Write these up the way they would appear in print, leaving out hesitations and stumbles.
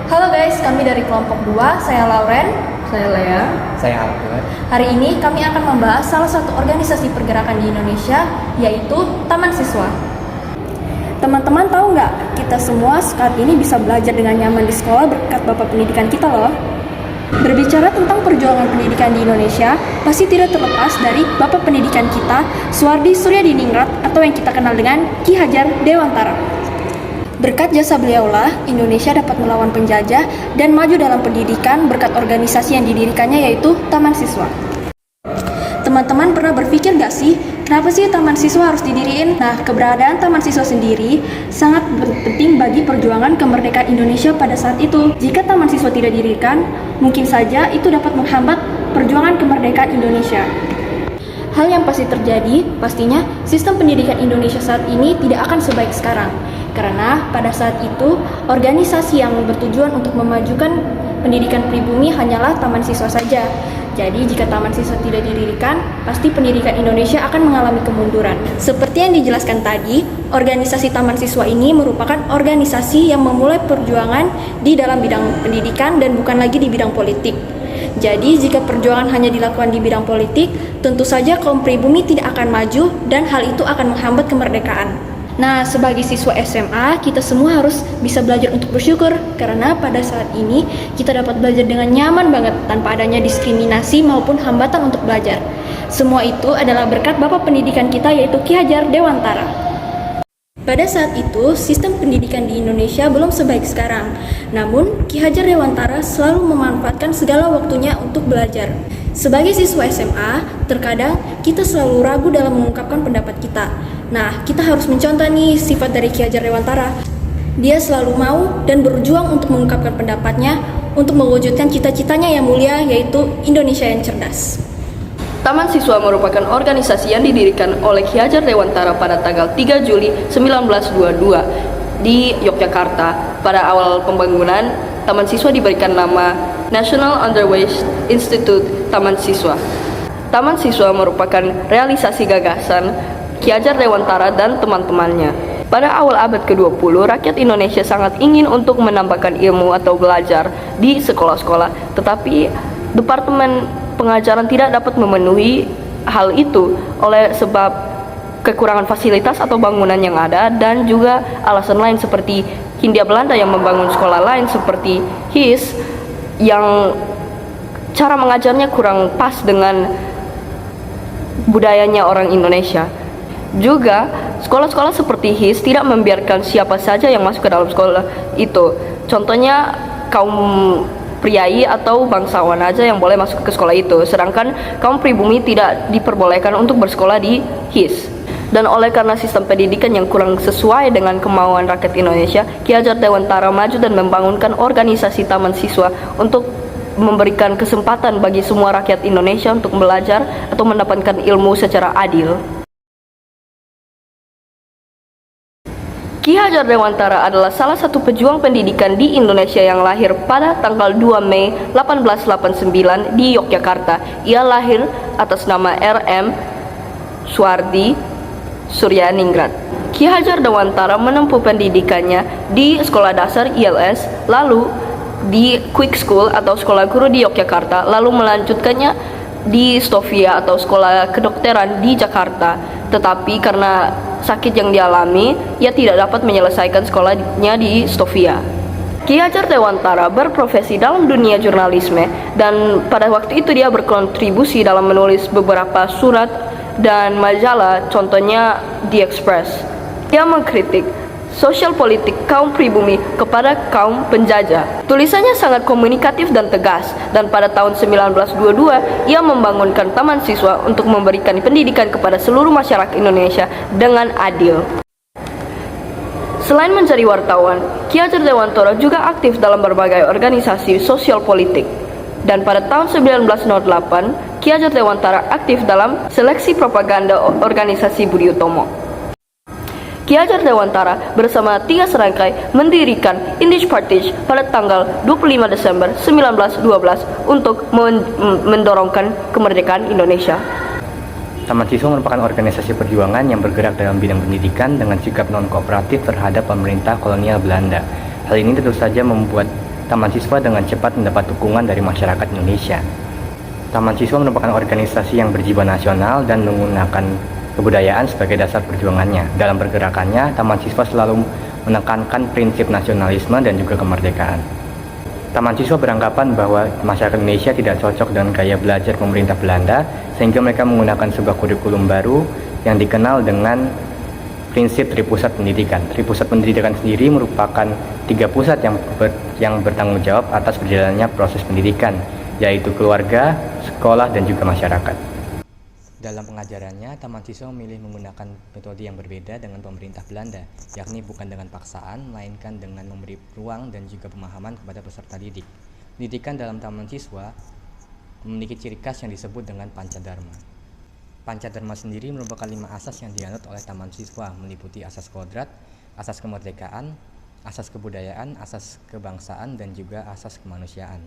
Halo guys, kami dari kelompok 2, saya Lauren. Saya Lea. Saya Albert. Hari ini kami akan membahas salah satu organisasi pergerakan di Indonesia, yaitu Taman Siswa. Teman-teman tahu nggak, kita semua saat ini bisa belajar dengan nyaman di sekolah berkat Bapak Pendidikan kita loh. Berbicara tentang perjuangan pendidikan di Indonesia, pasti tidak terlepas dari Bapak Pendidikan kita, Suhardi Suryadiningrat, atau yang kita kenal dengan Ki Hajar Dewantara. Berkat jasa beliaulah, Indonesia dapat melawan penjajah dan maju dalam pendidikan berkat organisasi yang didirikannya, yaitu Taman Siswa. Teman-teman pernah berpikir gak sih, kenapa sih Taman Siswa harus didiriin? Nah, keberadaan Taman Siswa sendiri sangat penting bagi perjuangan kemerdekaan Indonesia pada saat itu. Jika Taman Siswa tidak didirikan, mungkin saja itu dapat menghambat perjuangan kemerdekaan Indonesia. Hal yang pasti terjadi, pastinya sistem pendidikan Indonesia saat ini tidak akan sebaik sekarang. Karena pada saat itu, organisasi yang bertujuan untuk memajukan pendidikan pribumi hanyalah Taman Siswa saja. Jadi jika Taman Siswa tidak didirikan, pasti pendidikan Indonesia akan mengalami kemunduran. Seperti yang dijelaskan tadi, organisasi Taman Siswa ini merupakan organisasi yang memulai perjuangan di dalam bidang pendidikan dan bukan lagi di bidang politik. Jadi jika perjuangan hanya dilakukan di bidang politik, tentu saja kaum pribumi tidak akan maju dan hal itu akan menghambat kemerdekaan. Nah, sebagai siswa SMA, kita semua harus bisa belajar untuk bersyukur karena pada saat ini kita dapat belajar dengan nyaman banget tanpa adanya diskriminasi maupun hambatan untuk belajar. Semua itu adalah berkat Bapak Pendidikan kita, yaitu Ki Hajar Dewantara. Pada saat itu, sistem pendidikan di Indonesia belum sebaik sekarang. Namun, Ki Hajar Dewantara selalu memanfaatkan segala waktunya untuk belajar. Sebagai siswa SMA, terkadang kita selalu ragu dalam mengungkapkan pendapat kita. Nah, kita harus mencontoh nih sifat dari Ki Hajar Dewantara. Dia selalu mau dan berjuang untuk mengungkapkan pendapatnya untuk mewujudkan cita-citanya yang mulia, yaitu Indonesia yang cerdas. Taman Siswa merupakan organisasi yang didirikan oleh Ki Hajar Dewantara pada tanggal 3 Juli 1922 di Yogyakarta. Pada awal pembangunan, Taman Siswa diberikan nama National Underways Institute Taman Siswa. Taman Siswa merupakan realisasi gagasan Ki Hajar Dewantara dan teman-temannya. Pada awal abad ke-20, rakyat Indonesia sangat ingin untuk menambahkan ilmu atau belajar di sekolah-sekolah, tetapi Departemen Pengajaran tidak dapat memenuhi hal itu oleh sebab kekurangan fasilitas atau bangunan yang ada dan juga alasan lain seperti Hindia Belanda yang membangun sekolah lain seperti HIS yang cara mengajarnya kurang pas dengan budayanya orang Indonesia. Juga sekolah-sekolah seperti HIS tidak membiarkan siapa saja yang masuk ke dalam sekolah itu. Contohnya kaum priai atau bangsawan aja yang boleh masuk ke sekolah itu, sedangkan kaum pribumi tidak diperbolehkan untuk bersekolah di HIS. Dan oleh karena sistem pendidikan yang kurang sesuai dengan kemauan rakyat Indonesia, Ki Hajar Dewantara maju dan membangunkan organisasi Taman Siswa untuk memberikan kesempatan bagi semua rakyat Indonesia untuk belajar atau mendapatkan ilmu secara adil. Ki Hajar Dewantara adalah salah satu pejuang pendidikan di Indonesia yang lahir pada tanggal 2 Mei 1889 di Yogyakarta. Ia lahir atas nama R.M. Suhardi Suryadiningrat. Ki Hajar Dewantara menempuh pendidikannya di Sekolah Dasar ILS, lalu di Quick School atau Sekolah Guru di Yogyakarta, lalu melanjutkannya di Stovia atau Sekolah Kedokteran di Jakarta. Tetapi karena sakit yang dialami, ia tidak dapat menyelesaikan sekolahnya di Stovia. Ki Hajar Dewantara berprofesi dalam dunia jurnalisme dan pada waktu itu dia berkontribusi dalam menulis beberapa surat dan majalah, contohnya The Express. Dia mengkritik sosial politik kaum pribumi kepada kaum penjajah. Tulisannya sangat komunikatif dan tegas, dan pada tahun 1922 ia membangunkan Taman Siswa untuk memberikan pendidikan kepada seluruh masyarakat Indonesia dengan adil. Selain menjadi wartawan, Ki Hajar Dewantara juga aktif dalam berbagai organisasi sosial politik. Dan pada tahun 1908, Ki Hajar Dewantara aktif dalam seleksi propaganda organisasi Budi Utomo. Ki Hajar Dewantara bersama 3 serangkai mendirikan Indisch Partij pada tanggal 25 Desember 1912 untuk mendorongkan kemerdekaan Indonesia. Taman Siswa merupakan organisasi perjuangan yang bergerak dalam bidang pendidikan dengan sikap non-kooperatif terhadap pemerintah kolonial Belanda. Hal ini tentu saja membuat Taman Siswa dengan cepat mendapat dukungan dari masyarakat Indonesia. Taman Siswa merupakan organisasi yang berjiwa nasional dan menggunakan kebudayaan sebagai dasar perjuangannya. Dalam pergerakannya, Taman Siswa selalu menekankan prinsip nasionalisme dan juga kemerdekaan. Taman Siswa beranggapan bahwa masyarakat Indonesia tidak cocok dengan gaya belajar pemerintah Belanda, sehingga mereka menggunakan sebuah kurikulum baru yang dikenal dengan prinsip tripusat pendidikan. Tripusat pendidikan sendiri merupakan 3 pusat yang bertanggung jawab atas berjalannya proses pendidikan, yaitu keluarga, sekolah, dan juga masyarakat. Dalam pengajarannya, Taman Siswa memilih menggunakan metode yang berbeda dengan pemerintah Belanda, yakni bukan dengan paksaan, melainkan dengan memberi ruang dan juga pemahaman kepada peserta didik. Pendidikan dalam Taman Siswa memiliki ciri khas yang disebut dengan Pancadharma. Pancadharma sendiri merupakan 5 asas yang dianut oleh Taman Siswa, meliputi asas kodrat, asas kemerdekaan, asas kebudayaan, asas kebangsaan, dan juga asas kemanusiaan.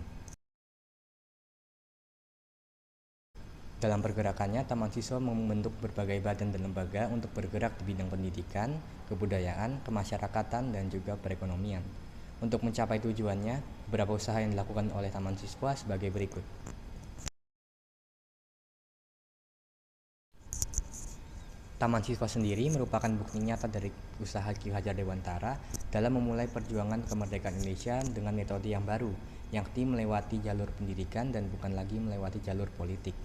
Dalam pergerakannya, Taman Siswa membentuk berbagai badan dan lembaga untuk bergerak di bidang pendidikan, kebudayaan, kemasyarakatan, dan juga perekonomian. Untuk mencapai tujuannya, beberapa usaha yang dilakukan oleh Taman Siswa sebagai berikut. Taman Siswa sendiri merupakan bukti nyata dari usaha Ki Hajar Dewantara dalam memulai perjuangan kemerdekaan Indonesia dengan metode yang baru, yakni melewati jalur pendidikan dan bukan lagi melewati jalur politik.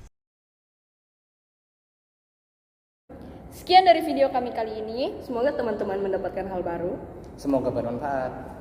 Sekian dari video kami kali ini. Semoga teman-teman mendapatkan hal baru. Semoga bermanfaat.